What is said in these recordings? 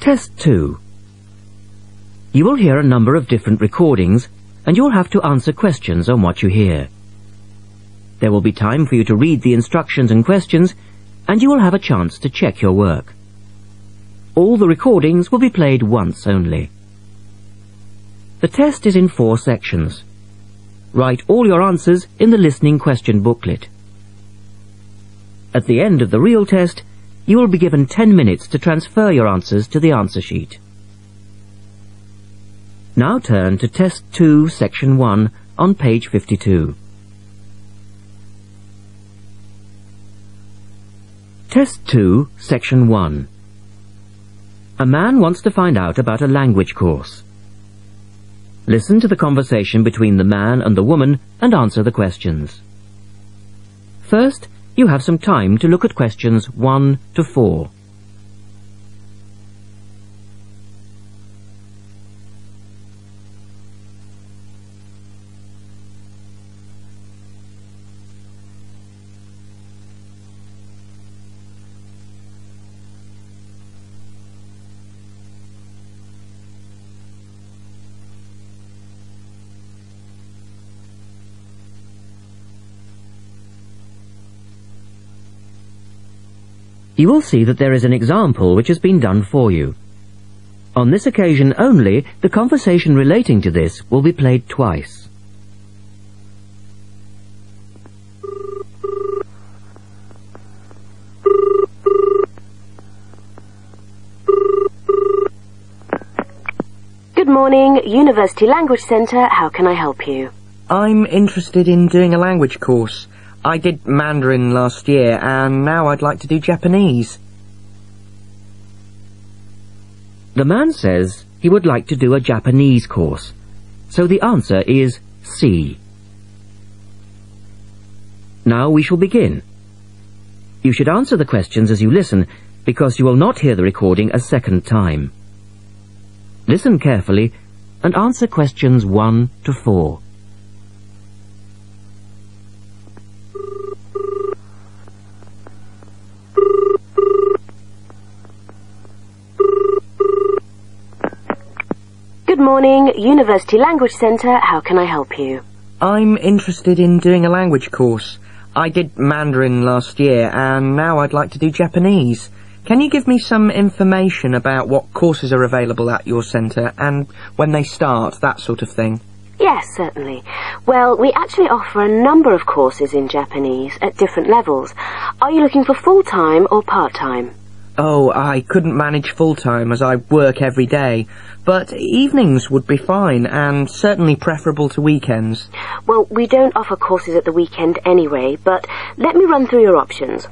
Test 2. You will hear a number of different recordings, and you'll have to answer questions on what you hear. There will be time for you to read the instructions and questions, and you will have a chance to check your work. All the recordings will be played once only. The test is in 4 sections. Write all your answers in the listening question booklet. At the end of the real test, you will be given 10 minutes to transfer your answers to the answer sheet. Now turn to Test 2, Section 1 on page 52. Test 2, Section 1. A man wants to find out about a language course. Listen to the conversation between the man and the woman and answer the questions. First, you have some time to look at questions 1 to 4. You will see that there is an example which has been done for you. On this occasion only, the conversation relating to this will be played twice. Good morning, University Language Centre. How can I help you? I'm interested in doing a language course. I did Mandarin last year, and now I'd like to do Japanese. The man says he would like to do a Japanese course, so the answer is C. Now we shall begin. You should answer the questions as you listen, because you will not hear the recording a second time. Listen carefully and answer questions 1 to 4. Good morning, University Language Centre. How can I help you? I'm interested in doing a language course. I did Mandarin last year, and now I'd like to do Japanese. Can you give me some information about what courses are available at your centre, and when they start, that sort of thing? Yes, certainly. Well, we actually offer a number of courses in Japanese at different levels. Are you looking for full-time or part-time? Oh, I couldn't manage full-time as I work every day, but evenings would be fine, and certainly preferable to weekends. Well, we don't offer courses at the weekend anyway, but let me run through your options.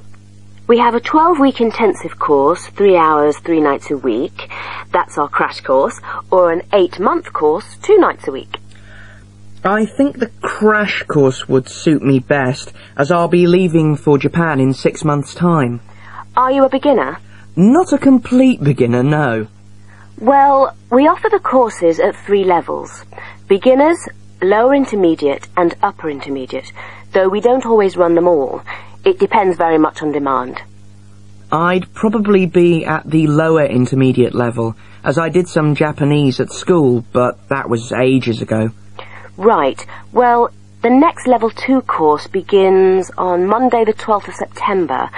We have a 12-week intensive course, 3 hours, 3 nights a week. That's our crash course, or an 8-month course, 2 nights a week. I think the crash course would suit me best, as I'll be leaving for Japan in 6 months' time. Are you a beginner? Not a complete beginner, no. Well, we offer the courses at 3 levels. Beginners, lower intermediate and upper intermediate, though we don't always run them all. It depends very much on demand. I'd probably be at the lower intermediate level, as I did some Japanese at school, but that was ages ago. Right. Well, the next level 2 course begins on Monday the 12th of September.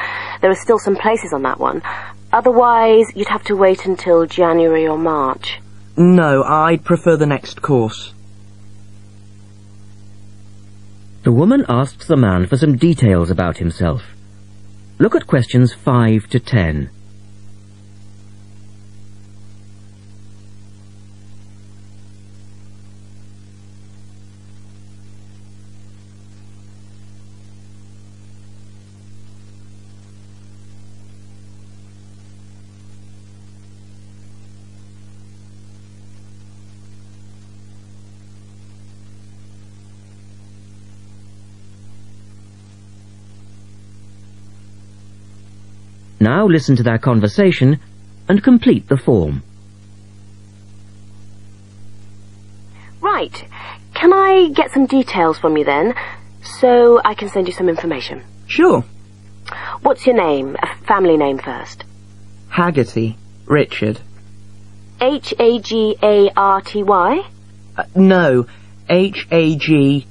There are still some places on that one. Otherwise, you'd have to wait until January or March. No, I'd prefer the next course. The woman asks the man for some details about himself. Look at questions 5 to 10. Now listen to their conversation and complete the form. Right. Can I get some details from you then, so I can send you some information? Sure. What's your name? A family name first. Haggerty. Richard. H-A-G-A-R-T-Y? No, H-A-G-E-R-T-Y.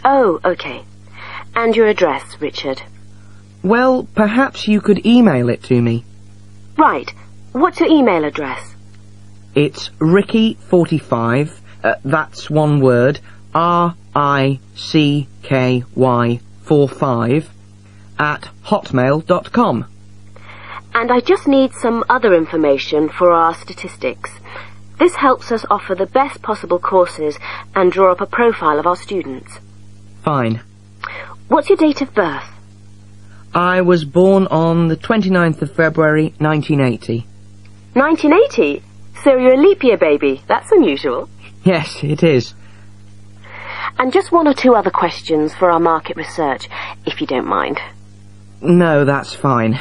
Oh, okay. And your address, Richard? Well, perhaps you could email it to me. Right. What's your email address? It's Ricky45, that's one word, RICKY45, at hotmail.com. And I just need some other information for our statistics. This helps us offer the best possible courses and draw up a profile of our students. Fine. What's your date of birth? I was born on the 29th of February, 1980. 1980? So you're a leap year baby. That's unusual. Yes, it is. And just one or two other questions for our market research, if you don't mind. No, that's fine.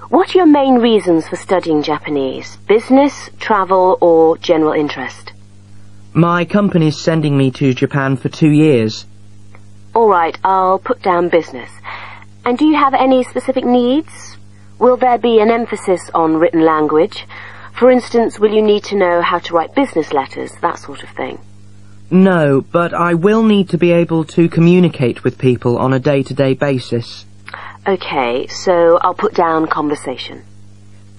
What are your main reasons for studying Japanese? Business, travel, or general interest? My company's sending me to Japan for 2 years. All right, I'll put down business. And do you have any specific needs? Will there be an emphasis on written language? For instance, will you need to know how to write business letters, that sort of thing? No, but I will need to be able to communicate with people on a day-to-day basis. Okay, so I'll put down conversation.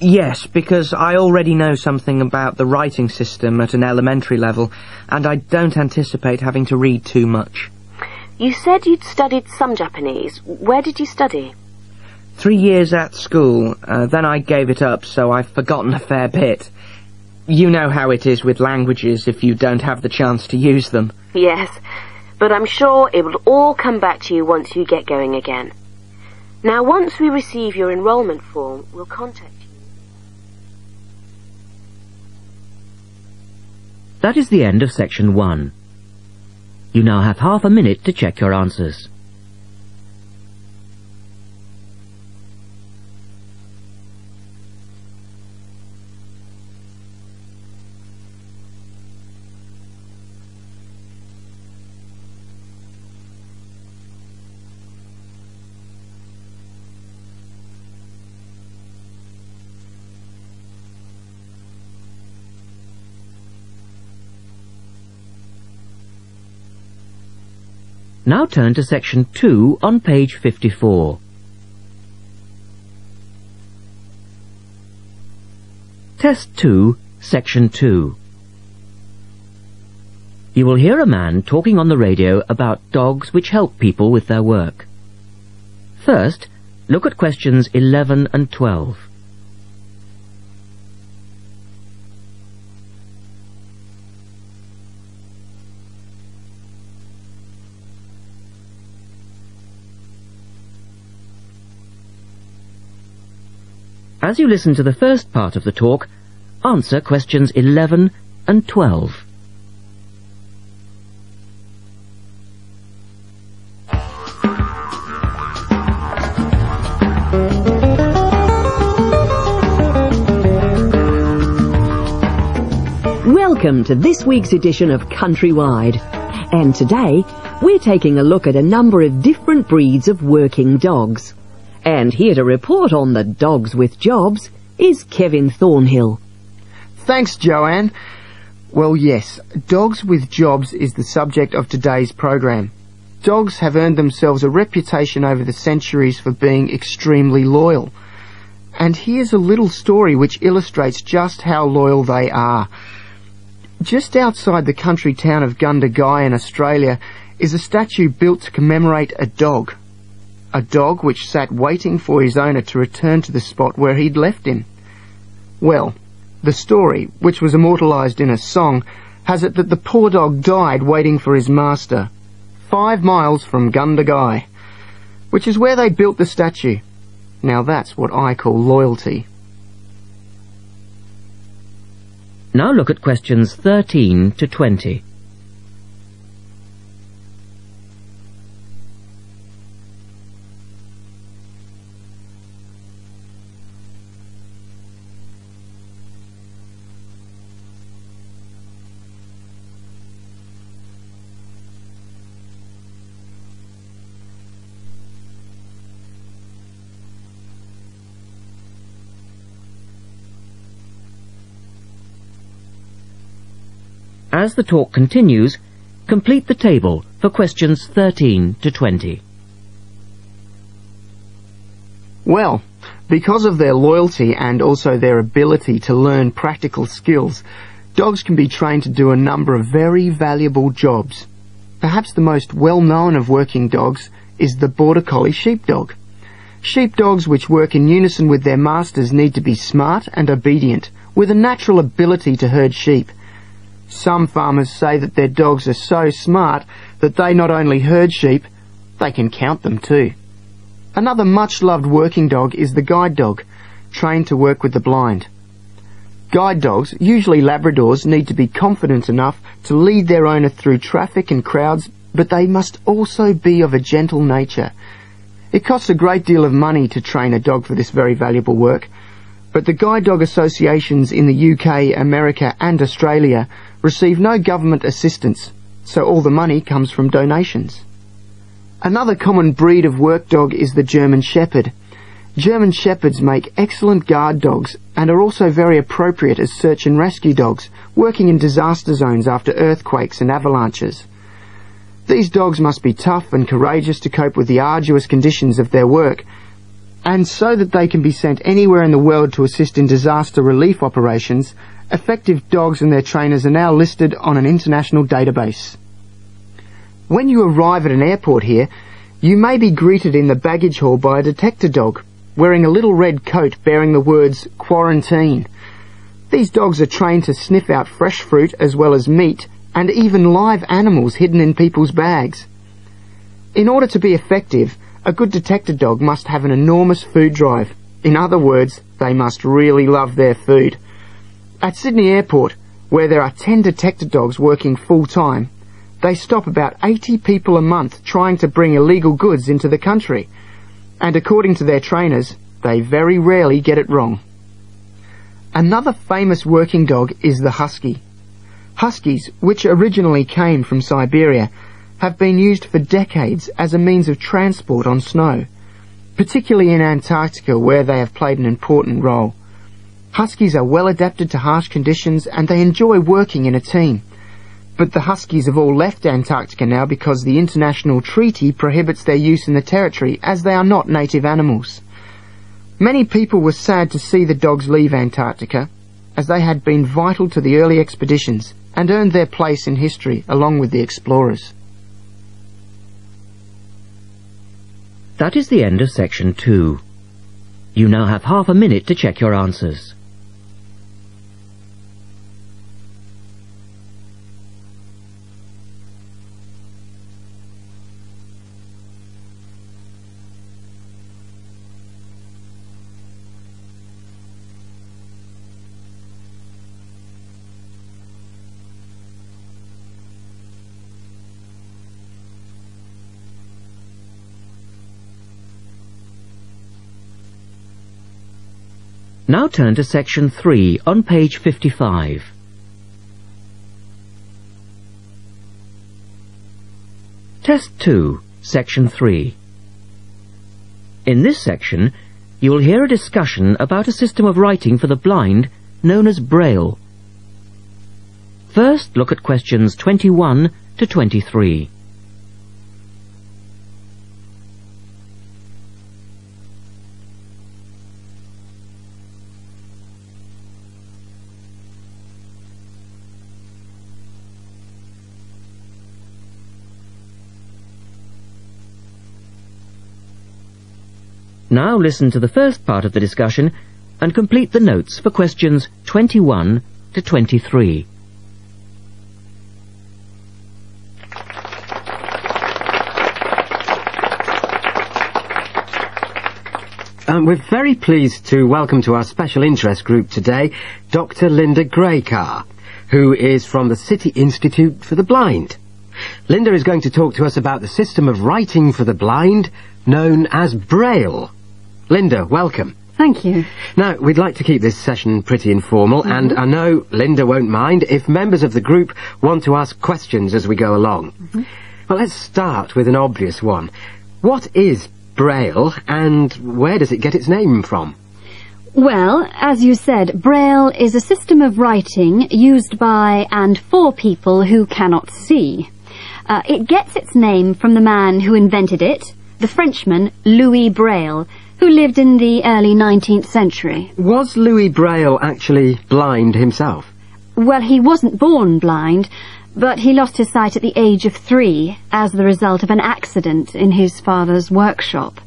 Yes, because I already know something about the writing system at an elementary level, and I don't anticipate having to read too much. You said you'd studied some Japanese. Where did you study? 3 years at school, then I gave it up, so I've forgotten a fair bit. You know how it is with languages if you don't have the chance to use them. Yes, but I'm sure it will all come back to you once you get going again. Now, once we receive your enrolment form, we'll contact you. That is the end of section 1. You now have half a minute to check your answers. Now turn to section 2 on page 54. Test 2, section 2. You will hear a man talking on the radio about dogs which help people with their work. First, look at questions 11 and 12. As you listen to the first part of the talk, answer questions 11 and 12. Welcome to this week's edition of Countrywide. And today, we're taking a look at a number of different breeds of working dogs. And here to report on the dogs with jobs is Kevin Thornhill. Thanks, Joanne. Well, yes, dogs with jobs is the subject of today's program. Dogs have earned themselves a reputation over the centuries for being extremely loyal. And here's a little story which illustrates just how loyal they are. Just outside the country town of Gundagai in Australia is a statue built to commemorate a dog. A dog which sat waiting for his owner to return to the spot where he'd left him. Well, the story, which was immortalised in a song, has it that the poor dog died waiting for his master, 5 miles from Gundagai, which is where they built the statue. Now that's what I call loyalty. Now look at questions 13 to 20. As the talk continues, complete the table for questions 13 to 20. Well, because of their loyalty and also their ability to learn practical skills, dogs can be trained to do a number of very valuable jobs. Perhaps the most well-known of working dogs is the Border Collie sheepdog. Sheepdogs which work in unison with their masters need to be smart and obedient, with a natural ability to herd sheep. Some farmers say that their dogs are so smart that they not only herd sheep, they can count them too. Another much-loved working dog is the guide dog, trained to work with the blind. Guide dogs, usually Labradors, need to be confident enough to lead their owner through traffic and crowds, but they must also be of a gentle nature. It costs a great deal of money to train a dog for this very valuable work, but the guide dog associations in the UK, America and Australia receive no government assistance, so all the money comes from donations. Another common breed of work dog is the German Shepherd. German Shepherds make excellent guard dogs and are also very appropriate as search and rescue dogs, working in disaster zones after earthquakes and avalanches. These dogs must be tough and courageous to cope with the arduous conditions of their work, and so that they can be sent anywhere in the world to assist in disaster relief operations, effective dogs and their trainers are now listed on an international database. When you arrive at an airport here, you may be greeted in the baggage hall by a detector dog, wearing a little red coat bearing the words "Quarantine." These dogs are trained to sniff out fresh fruit as well as meat, and even live animals hidden in people's bags. In order to be effective, a good detector dog must have an enormous food drive. In other words, they must really love their food. At Sydney Airport, where there are 10 detector dogs working full-time, they stop about 80 people a month trying to bring illegal goods into the country, and according to their trainers, they very rarely get it wrong. Another famous working dog is the husky. Huskies, which originally came from Siberia, have been used for decades as a means of transport on snow, particularly in Antarctica where they have played an important role. Huskies are well adapted to harsh conditions and they enjoy working in a team. But the Huskies have all left Antarctica now because the international treaty prohibits their use in the territory as they are not native animals. Many people were sad to see the dogs leave Antarctica, as they had been vital to the early expeditions and earned their place in history along with the explorers. That is the end of section 2. You now have half a minute to check your answers. Now turn to section 3 on page 55. Test 2, section 3. In this section, you will hear a discussion about a system of writing for the blind known as Braille. First, look at questions 21 to 23. Now listen to the first part of the discussion and complete the notes for questions 21 to 23. We're very pleased to welcome to our special interest group today Dr. Linda Graycar, who is from the City Institute for the Blind. Linda is going to talk to us about the system of writing for the blind known as Braille. Linda, welcome. Thank you. Now, we'd like to keep this session pretty informal, and I know Linda won't mind if members of the group want to ask questions as we go along. Well, let's start with an obvious one. What is Braille, and where does it get its name from? Well, as you said, Braille is a system of writing used by and for people who cannot see. It gets its name from the man who invented it, the Frenchman Louis Braille, who lived in the early 19th century. Was Louis Braille actually blind himself? Well, he wasn't born blind, but he lost his sight at the age of 3 as the result of an accident in his father's workshop.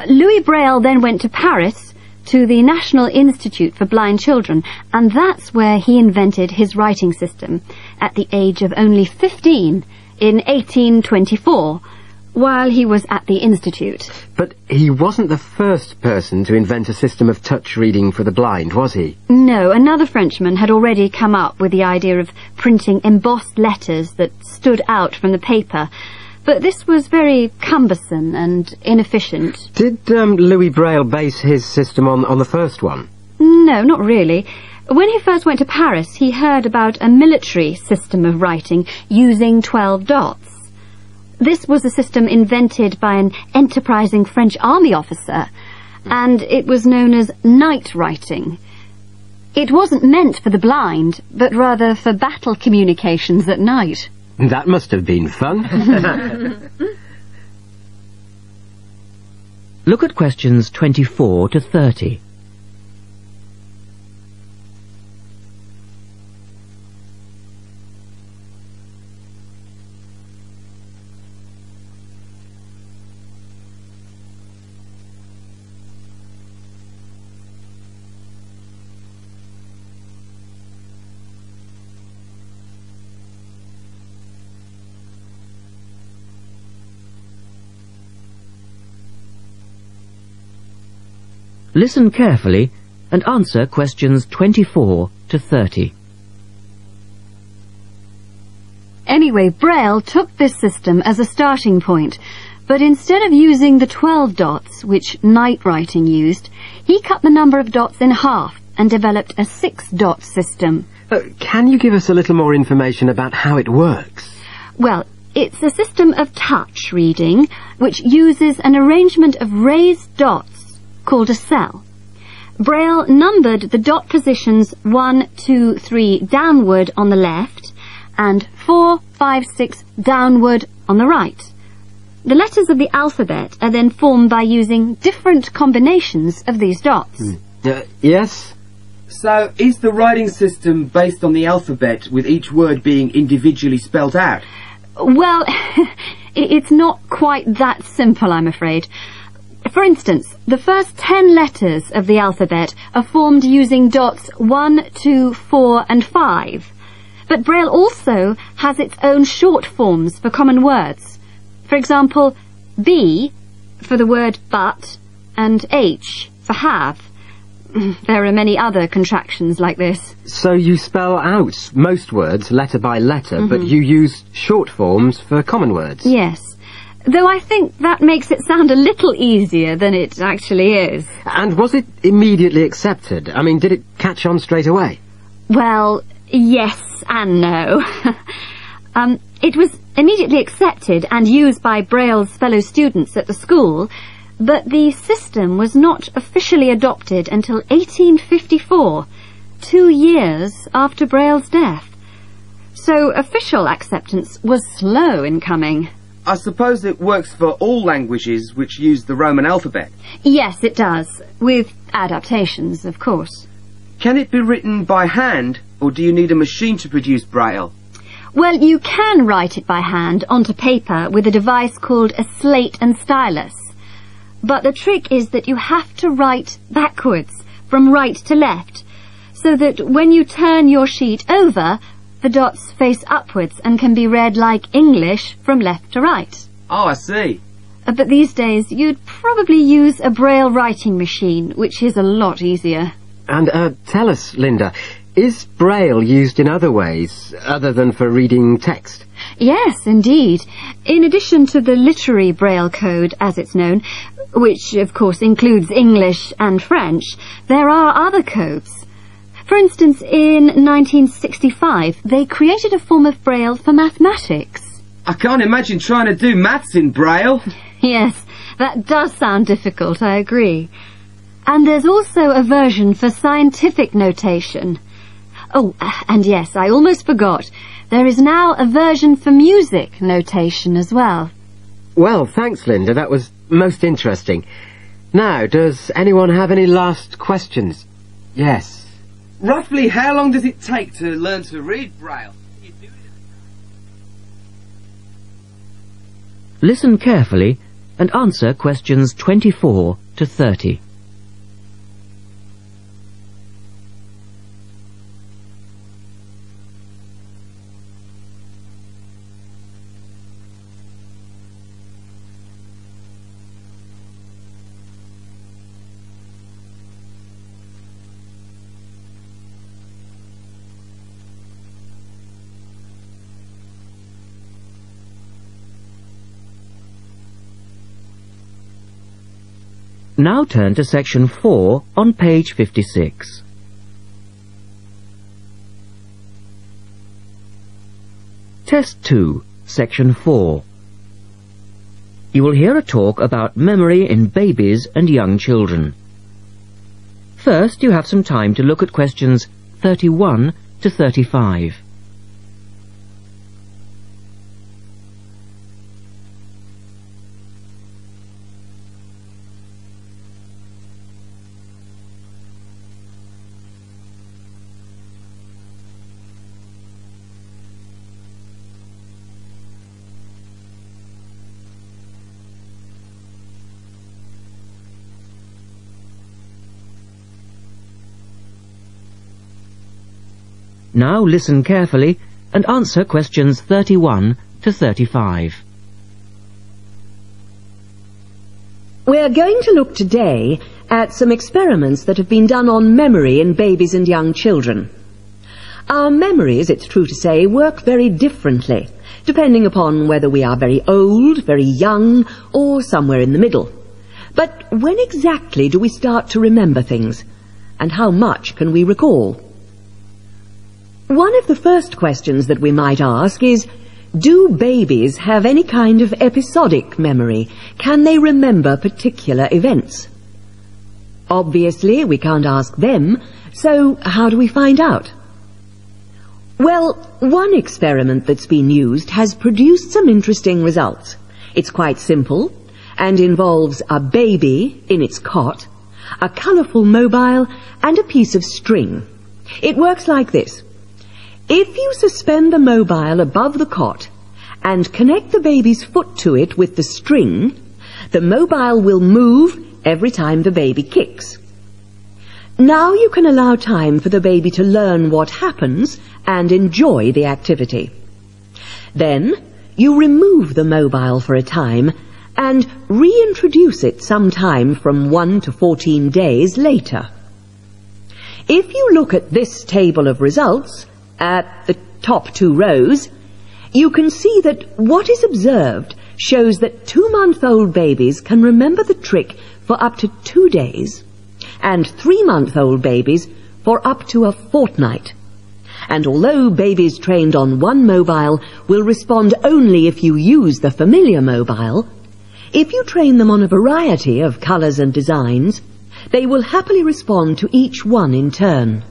Louis Braille then went to Paris to the National Institute for Blind Children, and that's where he invented his writing system at the age of only 15 in 1824, while he was at the Institute. But he wasn't the first person to invent a system of touch reading for the blind, was he? No, another Frenchman had already come up with the idea of printing embossed letters that stood out from the paper, but this was very cumbersome and inefficient. Did Louis Braille base his system on the first one? No, not really. When he first went to Paris, he heard about a military system of writing using 12 dots. This was a system invented by an enterprising French army officer, and it was known as night writing. It wasn't meant for the blind, but rather for battle communications at night. That must have been fun. Look at questions 24 to 30. Listen carefully and answer questions 24 to 30. Anyway, Braille took this system as a starting point, but instead of using the 12 dots, which night writing used, he cut the number of dots in half and developed a 6-dot system. Can you give us a little more information about how it works? Well, it's a system of touch reading, which uses an arrangement of raised dots called a cell. Braille numbered the dot positions 1, 2, 3 downward on the left and 4, 5, 6 downward on the right. The letters of the alphabet are then formed by using different combinations of these dots. Yes? So, is the writing system based on the alphabet, with each word being individually spelt out? Well, it's not quite that simple, I'm afraid. For instance, the first 10 letters of the alphabet are formed using dots 1, 2, 4 and 5. But Braille also has its own short forms for common words. For example, B for the word but and H for have. There are many other contractions like this. So you spell out most words letter by letter, but you use short forms for common words? Yes. Though I think that makes it sound a little easier than it actually is. And was it immediately accepted? I mean, did it catch on straight away? Well, yes and no. It was immediately accepted and used by Braille's fellow students at the school, but the system was not officially adopted until 1854, 2 years after Braille's death. So official acceptance was slow in coming. I suppose it works for all languages which use the Roman alphabet. Yes, it does, with adaptations, of course. Can it be written by hand, or do you need a machine to produce Braille? Well, you can write it by hand onto paper with a device called a slate and stylus. But the trick is that you have to write backwards, from right to left, so that when you turn your sheet over, the dots face upwards and can be read like English from left to right. Oh, I see. But these days you'd probably use a Braille writing machine, which is a lot easier. And tell us, Linda, is Braille used in other ways, other than for reading text? Yes, indeed. In addition to the literary Braille code, as it's known, which of course includes English and French, there are other codes. For instance, in 1965, they created a form of Braille for mathematics. I can't imagine trying to do maths in Braille. Yes, that does sound difficult, I agree. And there's also a version for scientific notation. Oh, and yes, I almost forgot. There is now a version for music notation as well. Well, thanks, Linda. That was most interesting. Now, does anyone have any last questions? Yes. Roughly how long does it take to learn to read Braille? Listen carefully and answer questions 24 to 30. Now turn to section 4 on page 56. Test 2, section 4. You will hear a talk about memory in babies and young children. First, you have some time to look at questions 31 to 35. Now listen carefully and answer questions 31 to 35. We're going to look today at some experiments that have been done on memory in babies and young children. Our memories, it's true to say, work very differently, depending upon whether we are very old, very young, or somewhere in the middle. But when exactly do we start to remember things? And how much can we recall? One of the first questions that we might ask is, do babies have any kind of episodic memory? Can they remember particular events? Obviously, we can't ask them, so how do we find out? Well, one experiment that's been used has produced some interesting results. It's quite simple and involves a baby in its cot, a colourful mobile, and a piece of string. It works like this. If you suspend the mobile above the cot and connect the baby's foot to it with the string, the mobile will move every time the baby kicks. Now you can allow time for the baby to learn what happens and enjoy the activity. Then you remove the mobile for a time and reintroduce it sometime from 1 to 14 days later. If you look at this table of results, at the top 2 rows, you can see that what is observed shows that 2-month-old babies can remember the trick for up to 2 days, and 3-month-old babies for up to a fortnight. And although babies trained on one mobile will respond only if you use the familiar mobile, if you train them on a variety of colours and designs, they will happily respond to each one in turn.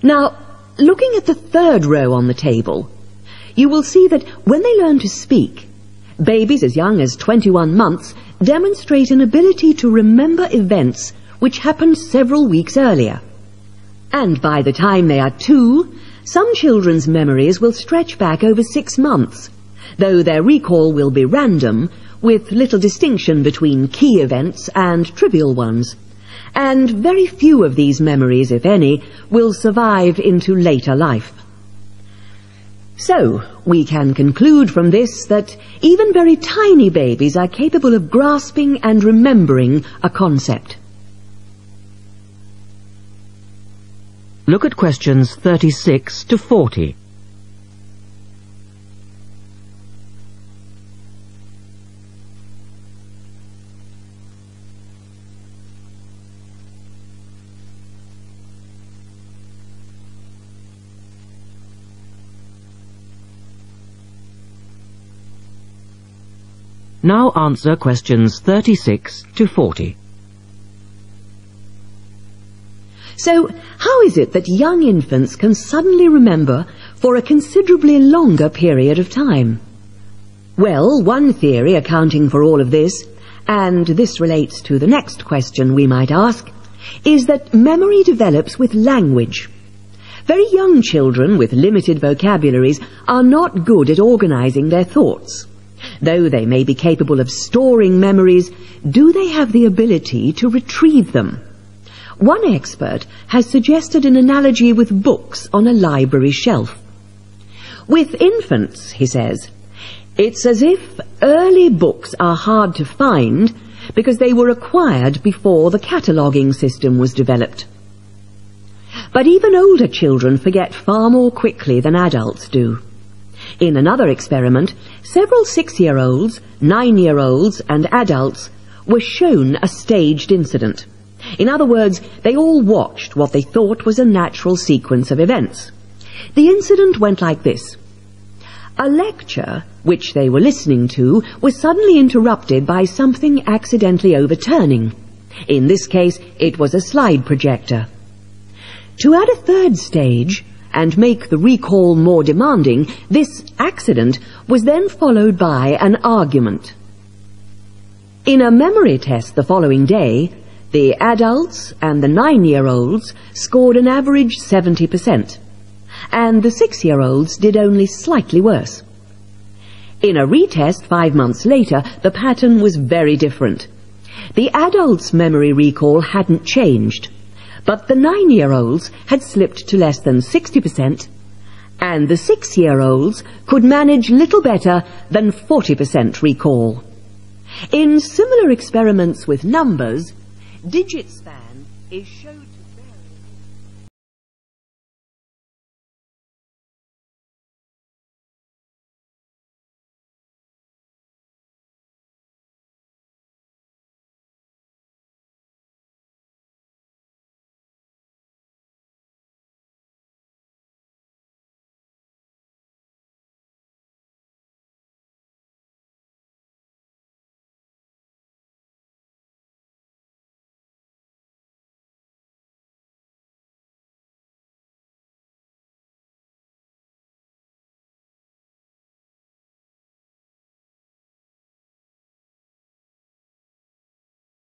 Now, looking at the 3rd row on the table, you will see that when they learn to speak, babies as young as 21 months demonstrate an ability to remember events which happened several weeks earlier. And by the time they are 2, some children's memories will stretch back over 6 months, though their recall will be random, with little distinction between key events and trivial ones. And very few of these memories, if any, will survive into later life. So, we can conclude from this that even very tiny babies are capable of grasping and remembering a concept. Look at questions 36 to 40. Now answer questions 36 to 40. So, how is it that young infants can suddenly remember for a considerably longer period of time? Well, one theory accounting for all of this, and this relates to the next question we might ask, is that memory develops with language. Very young children with limited vocabularies are not good at organizing their thoughts. Though they may be capable of storing memories, do they have the ability to retrieve them? One expert has suggested an analogy with books on a library shelf. With infants, he says, it's as if early books are hard to find because they were acquired before the cataloguing system was developed. But even older children forget far more quickly than adults do. In another experiment, several 6-year-olds, 9-year-olds and adults were shown a staged incident. In other words, they all watched what they thought was a natural sequence of events. The incident went like this. A lecture, which they were listening to, was suddenly interrupted by something accidentally overturning. In this case, it was a slide projector. To add a third stage, and make the recall more demanding, this accident was then followed by an argument. In a memory test the following day, the adults and the 9-year-olds scored an average 70%, and the 6-year-olds did only slightly worse. In a retest 5 months later, the pattern was very different. The adults' memory recall hadn't changed, but the 9-year-olds had slipped to less than 60%, and the 6-year-olds could manage little better than 40% recall. In similar experiments with numbers, digit span is showed